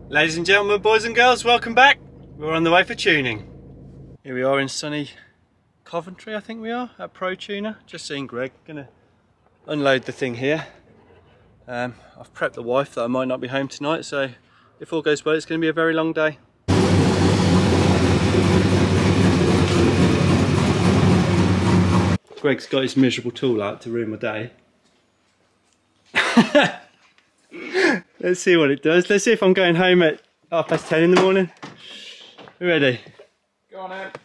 Ladies and gentlemen, boys and girls, welcome back. We're on the way for tuning. Here we are in sunny Coventry, I think we are, at Protuner. Just seeing Greg, gonna unload the thing here. I've prepped the wife that I might not be home tonight, so if all goes well, it's gonna be a very long day. Greg's got his miserable tool out to ruin my day. Let's see what it does. Let's see if I'm going home at 10:30 in the morning. You ready? Go on out.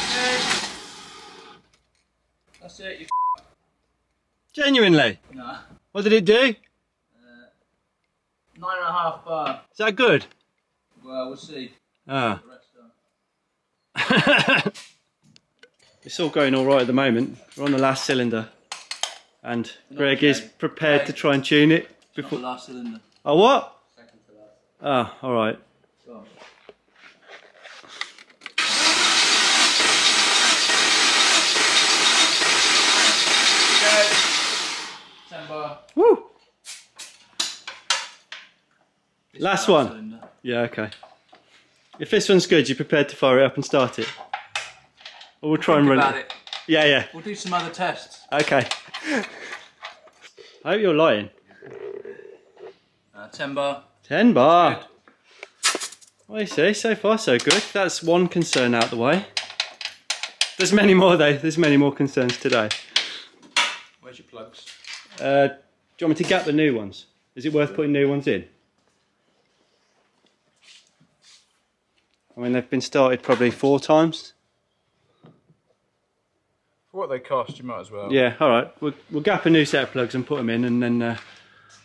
Okay. That's it, you Genuinely? Nah. What did it do? 9.5 bar. Is that good? Well, we'll see. Ah. It's all going all right at the moment. We're on the last cylinder, and Greg is prepared to try and tune it before. Not the last cylinder. Oh, what? Second to last. Ah, all right. Go on. Okay. 10 bar. Woo! This Last is the one. cylinder. Yeah, okay. If this one's good, you're prepared to fire it up and start it? Or we'll try and run about it? it. Yeah, yeah. We'll do some other tests. Okay. I hope you're lying. 10 bar. 10 bar. Good. Well, you see, so far so good. That's one concern out the way. There's many more though. There's many more concerns today. Where's your plugs? Do you want me to gap the new ones? Is it worth putting new ones in? I mean, they've been started probably 4 times. For what they cost, you might as well. Yeah, alright. We'll gap a new set of plugs and put them in, and then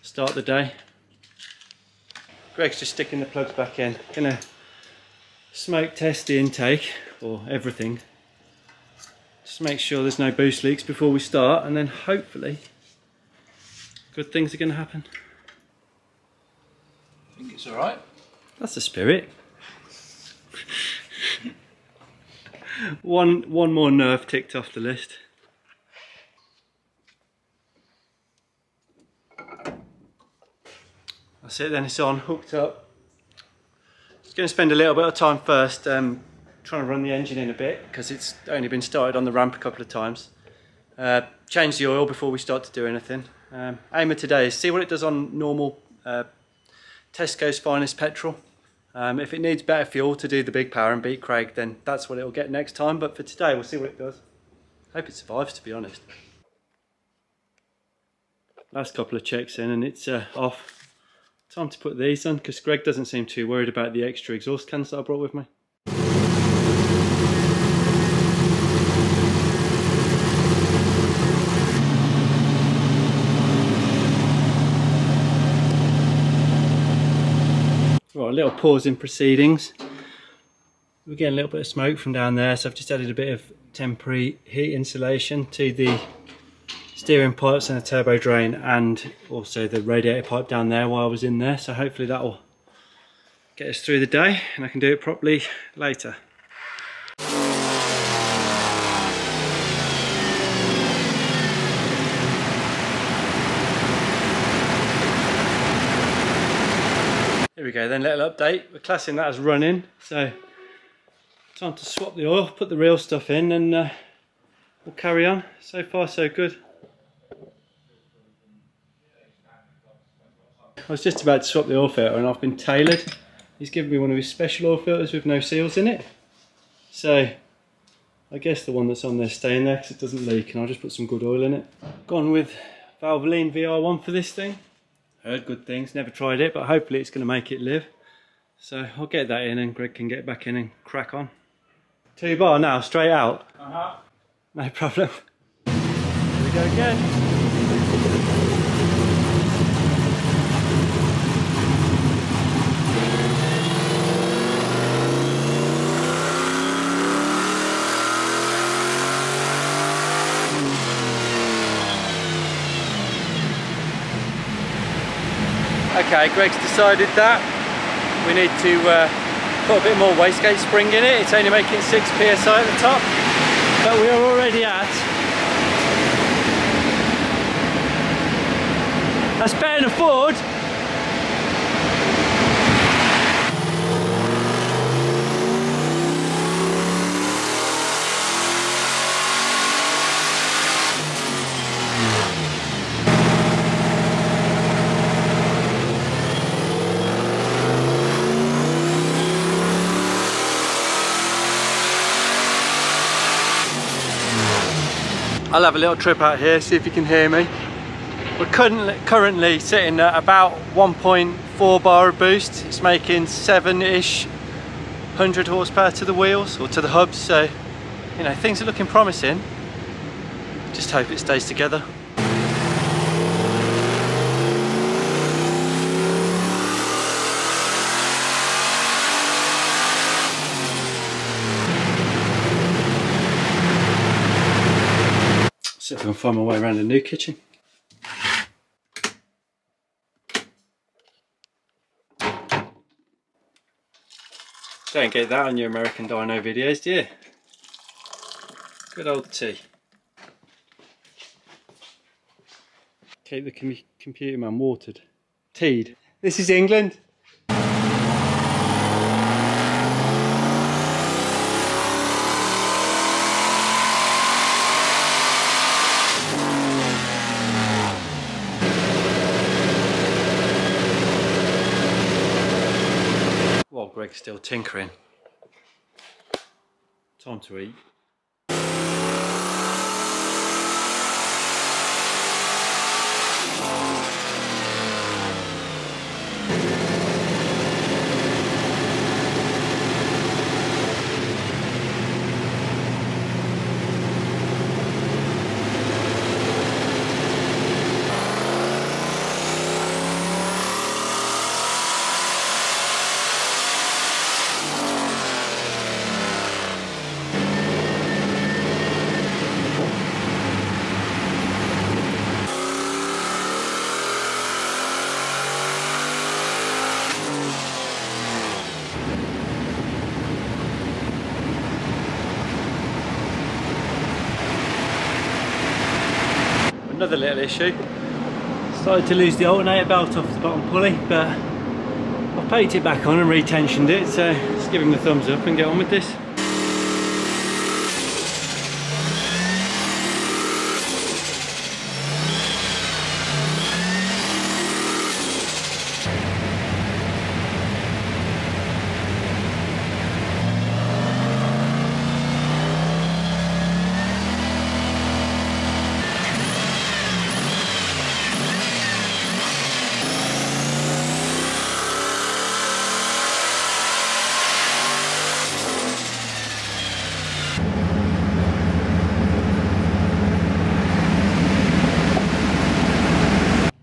start the day. Greg's just sticking the plugs back in. Gonna smoke test the intake, or everything. Just make sure there's no boost leaks before we start, and then hopefully good things are gonna happen. I think it's alright. That's the spirit. One more nerve ticked off the list. That's it then, it's on, hooked up. Just going to spend a little bit of time first trying to run the engine in a bit, because it's only been started on the ramp a couple of times. Change the oil before we start to do anything. Aim of today is see what it does on normal Tesco's Finest petrol. If it needs better fuel to do the big power and beat Craig, then that's what it'll get next time. But for today, we'll see what it does. Hope it survives, to be honest. Last couple of checks in and it's off. Time to put these on, because Greg doesn't seem too worried about the extra exhaust cans that I brought with me. Right, a little pause in proceedings. We're getting a little bit of smoke from down there, so I've just added a bit of temporary heat insulation to the steering pipes and the turbo drain, and also the radiator pipe down there while I was in there, so hopefully that will get us through the day and I can do it properly later. Here we go then, little update. We're classing that as running, so time to swap the oil, put the real stuff in, and we'll carry on. So far so good. I was just about to swap the oil filter and I've been tailored. He's given me one of his special oil filters with no seals in it. So I guess the one that's on there staying there because it doesn't leak, and I'll just put some good oil in it. Gone with Valvoline VR1 for this thing. Heard good things, never tried it, but hopefully it's going to make it live. So I'll get that in and Greg can get back in and crack on. 2 bar now, straight out. No problem. Here we go again. Okay, Greg's decided that we need to put a bit more wastegate spring in it. It's only making 6 psi at the top, but we are already at That's better than a Ford. I'll have a little trip out here, see if you can hear me. We're currently sitting at about 1.4 bar of boost. It's making 7-ish 100 horsepower to the wheels, or to the hubs, so you know, things are looking promising. Just hope it stays together. See if I can find my way around the new kitchen. Don't get that on your American dyno videos, do you? Good old tea. Keep the computer man watered. Teed. This is England. While Greg's still tinkering. Time to eat. Another little issue. Started to lose the alternator belt off the bottom pulley, but I've poked it back on and retensioned it, so let's give him the thumbs up and get on with this.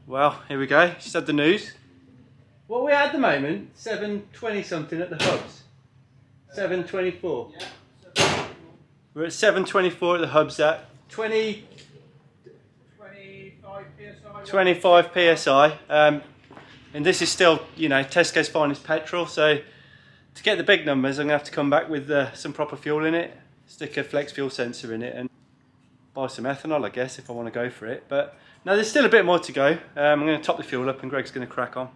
Well, here we go, just had the news. What are we at the moment? 720 something at the hubs. 724. Yeah, 724. We're at 724 at the hubs at 25 psi. 25 psi. And this is still, you know, Tesco's finest petrol, so to get the big numbers I'm going to have to come back with some proper fuel in it, stick a flex fuel sensor in it and buy some ethanol, I guess, if I want to go for it. But no, there's still a bit more to go. I'm going to top the fuel up and Greg's going to crack on.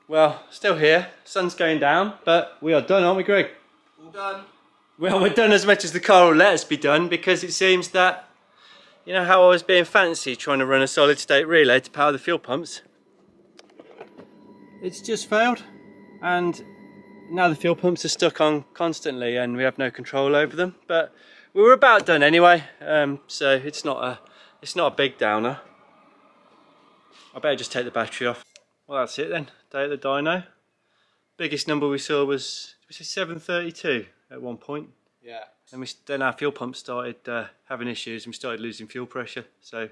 Well, still here, sun's going down, but we are done, aren't we, Greg? All done. Well, we're done as much as the car will let us be done, because it seems that, you know how I was being fancy trying to run a solid state relay to power the fuel pumps? It's just failed, and now the fuel pumps are stuck on constantly and we have no control over them. But we were about done anyway, so it's not a big downer. I better just take the battery off. Well, that's it then, day at the dyno. Biggest number we saw was, did we say 732 at one point? Yeah. And then our fuel pump started having issues and we started losing fuel pressure. So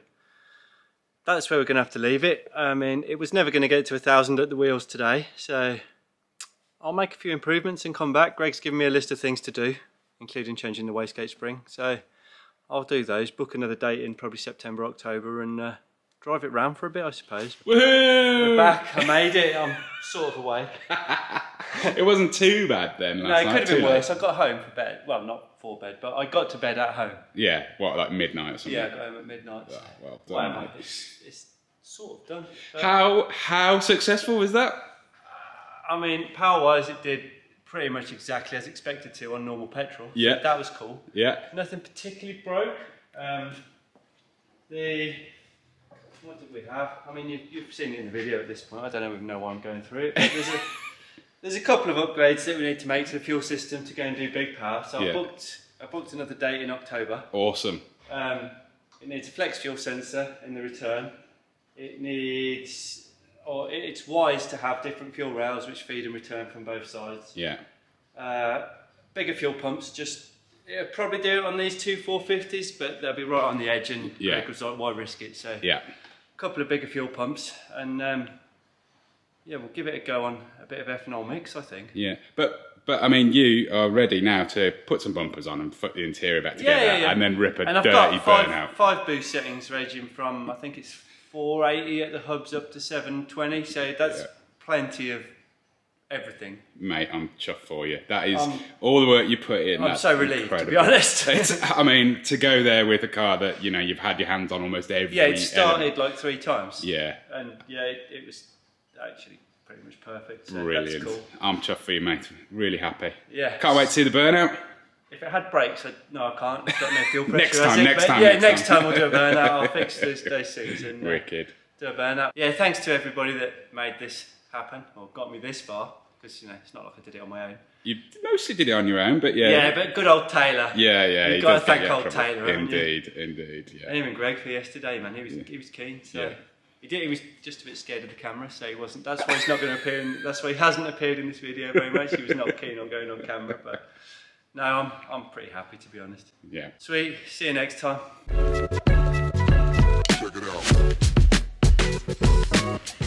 that's where we're going to have to leave it. I mean, it was never going to get to 1,000 at the wheels today. So I'll make a few improvements and come back. Greg's given me a list of things to do, including changing the wastegate spring. So I'll do those, book another date in probably September, October, and drive it round for a bit, I suppose. Woohoo! We're back, I made it, I'm sort of awake. It wasn't too bad then last night. No, it could have been worse. I got home for bed, well, not for bed, but I got to bed at home. Yeah, what, like midnight or something? Yeah, I got home at midnight. Oh, well done. Wow, it's sort of done. But, How successful was that? I mean, power-wise, it did pretty much exactly as expected to on normal petrol. Yeah. So that was cool. Yeah. Nothing particularly broke. What did we have? I mean, you've seen it in the video at this point. I don't even know why I'm going through it. But there's a couple of upgrades that we need to make to the fuel system to go and do big power. So Yeah. I booked another date in October. Awesome. It needs a flex fuel sensor in the return. It needs, or it's wise to have different fuel rails which feed and return from both sides. Yeah. Bigger fuel pumps, it'll probably do it on these two 450s, but they'll be right on the edge, and Yeah. Greg was like, why risk it? So Yeah. a couple of bigger fuel pumps, and yeah, we'll give it a go on a bit of ethanol mix, I think. Yeah. But I mean, you are ready now to put some bumpers on and put the interior back together, and then rip a and I've dirty got burnout. five boost settings ranging from, I think it's 480 at the hubs up to 720, so that's plenty of everything. Mate, I'm chuffed for you. That is all the work you put in. I'm so relieved, incredible. to be honest. I mean, to go there with a car that, you know, you've had your hands on almost every Yeah, it started element. like 3 times. Yeah. And yeah, it was actually pretty much perfect. So Brilliant. that's cool. I'm chuffed for you, mate. Really happy. Yeah. Can't wait to see the burnout. If it had brakes, no, I can't. It's got no fuel pressure. Next has time, it? next But time, yeah, next next time. time we'll do a burnout. I'll fix those things and Wicked. do a burnout. Yeah, thanks to everybody that made this happen or got me this far, because you know it's not like I did it on my own. You mostly did it on your own, but yeah. Yeah, but good old Taylor. Yeah. You've he got does to thank get you old trouble. Taylor. Indeed, yeah. And even Greg for yesterday, man. He was keen. So he was just a bit scared of the camera, so he wasn't. That's why he's not going to appear. That's why he hasn't appeared in this video very much. He was not keen on going on camera, but no, I'm pretty happy, to be honest. Yeah. Sweet. See you next time. Check it out.